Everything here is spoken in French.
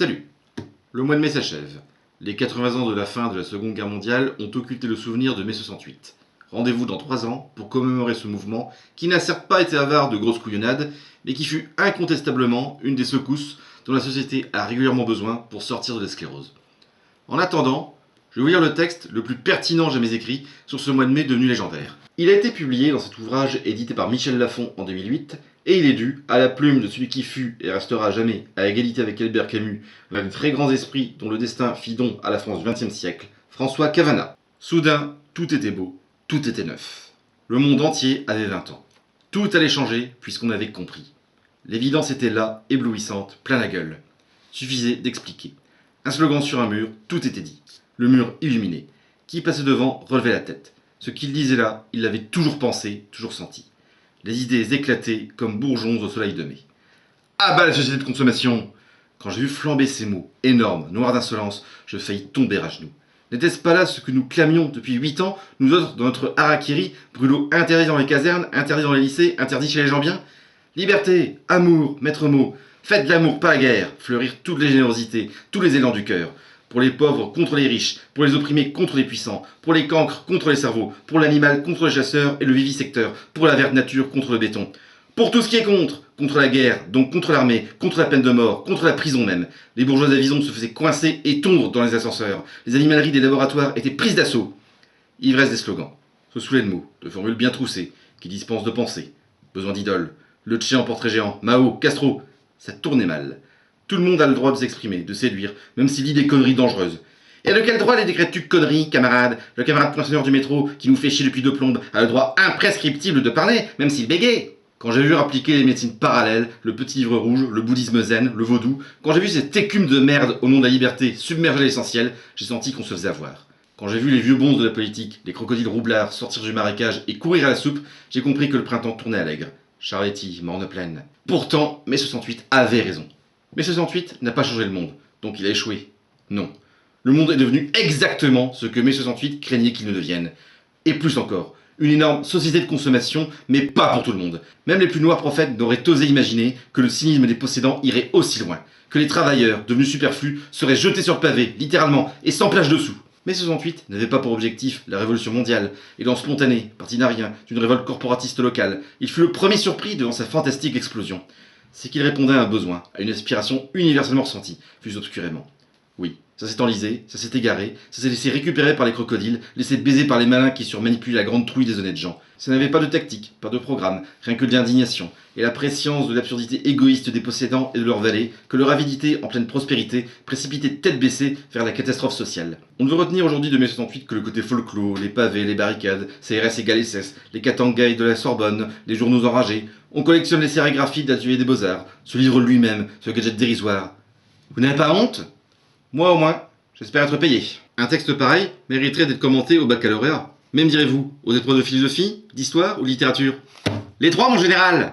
Salut. Le mois de mai s'achève. Les 80 ans de la fin de la Seconde Guerre mondiale ont occulté le souvenir de mai 68. Rendez-vous dans 3 ans pour commémorer ce mouvement qui n'a certes pas été avare de grosses couillonnades, mais qui fut incontestablement une des secousses dont la société a régulièrement besoin pour sortir de la sclérose. En attendant, je vais vous lire le texte le plus pertinent jamais écrit sur ce mois de mai devenu légendaire. Il a été publié dans cet ouvrage édité par Michel Lafon en 2008 et il est dû à la plume de celui qui fut et restera à jamais, à égalité avec Albert Camus, l'un des très grands esprits dont le destin fit don à la France du XXe siècle, François Cavana. Soudain, tout était beau, tout était neuf. Le monde entier avait 20 ans. Tout allait changer puisqu'on avait compris. L'évidence était là, éblouissante, plein la gueule. Suffisait d'expliquer. Un slogan sur un mur, tout était dit. Le mur illuminé. Qui passait devant relevait la tête. Ce qu'il disait là, il l'avait toujours pensé, toujours senti. Les idées éclataient comme bourgeons au soleil de mai. Ah bah la société de consommation! Quand j'ai vu flamber ces mots, énormes, noirs d'insolence, je faillis tomber à genoux. N'était-ce pas là ce que nous clamions depuis 8 ans, nous autres, dans notre harakiri, brûlot interdit dans les casernes, interdit dans les lycées, interdit chez les gens bien? Liberté, amour, maître mot, faites de l'amour, pas la guerre, fleurir toutes les générosités, tous les élans du cœur. Pour les pauvres contre les riches, pour les opprimés contre les puissants, pour les cancres contre les cerveaux, pour l'animal contre le chasseur et le vivisecteur, pour la verte nature contre le béton. Pour tout ce qui est contre la guerre, donc contre l'armée, contre la peine de mort, contre la prison même. Les bourgeois avisons se faisaient coincer et tondre dans les ascenseurs. Les animaleries des laboratoires étaient prises d'assaut. Ivresse des slogans, se saouler de mots, de formules bien troussées, qui dispensent de pensée. Besoin d'idoles. Le Tché en portrait géant, Mao, Castro. Ça tournait mal. Tout le monde a le droit de s'exprimer, de séduire, même s'il dit des conneries dangereuses. Et de quel droit les décrètes-tu conneries, camarade? Le camarade poinçonneur du métro, qui nous fait chier depuis 2 plombes, a le droit imprescriptible de parler, même s'il bégaye. Quand j'ai vu appliquer les médecines parallèles, le petit livre rouge, le bouddhisme zen, le vaudou, quand j'ai vu cette écume de merde au nom de la liberté submerger l'essentiel, j'ai senti qu'on se faisait avoir. Quand j'ai vu les vieux bons de la politique, les crocodiles roublards sortir du marécage et courir à la soupe, j'ai compris que le printemps tournait à l'aigre. Charletti, morne pleine. Pourtant, mai 68 avait raison. Mai 68 n'a pas changé le monde, donc il a échoué. Non. Le monde est devenu exactement ce que mai 68 craignait qu'il ne devienne. Et plus encore, une énorme société de consommation, mais pas pour tout le monde. Même les plus noirs prophètes n'auraient osé imaginer que le cynisme des possédants irait aussi loin, que les travailleurs, devenus superflus, seraient jetés sur le pavé, littéralement, et sans plage dessous. Mai 68 n'avait pas pour objectif la révolution mondiale, élan spontané, parti d'un rien, d'une révolte corporatiste locale. Il fut le premier surpris devant sa fantastique explosion. C'est qu'il répondait à un besoin, à une aspiration universellement ressentie, fût-ce obscurément. Oui, ça s'est enlisé, ça s'est égaré, ça s'est laissé récupérer par les crocodiles, laissé baiser par les malins qui surmanipulent la grande trouille des honnêtes gens. Ça n'avait pas de tactique, pas de programme, rien que de l'indignation, et la prescience de l'absurdité égoïste des possédants et de leurs valets, que leur avidité en pleine prospérité précipitait tête baissée vers la catastrophe sociale. On ne veut retenir aujourd'hui de mai 68 que le côté folklore, les pavés, les barricades, CRS égale SS, les catangailles de la Sorbonne, les journaux enragés. On collectionne les sérigraphies d'Atelier des Beaux-Arts, ce livre lui-même, ce gadget dérisoire. Vous n'avez pas honte? Moi au moins, j'espère être payé. Un texte pareil mériterait d'être commenté au baccalauréat. Même direz-vous, aux épreuves de philosophie, d'histoire ou de littérature? Les trois, mon général!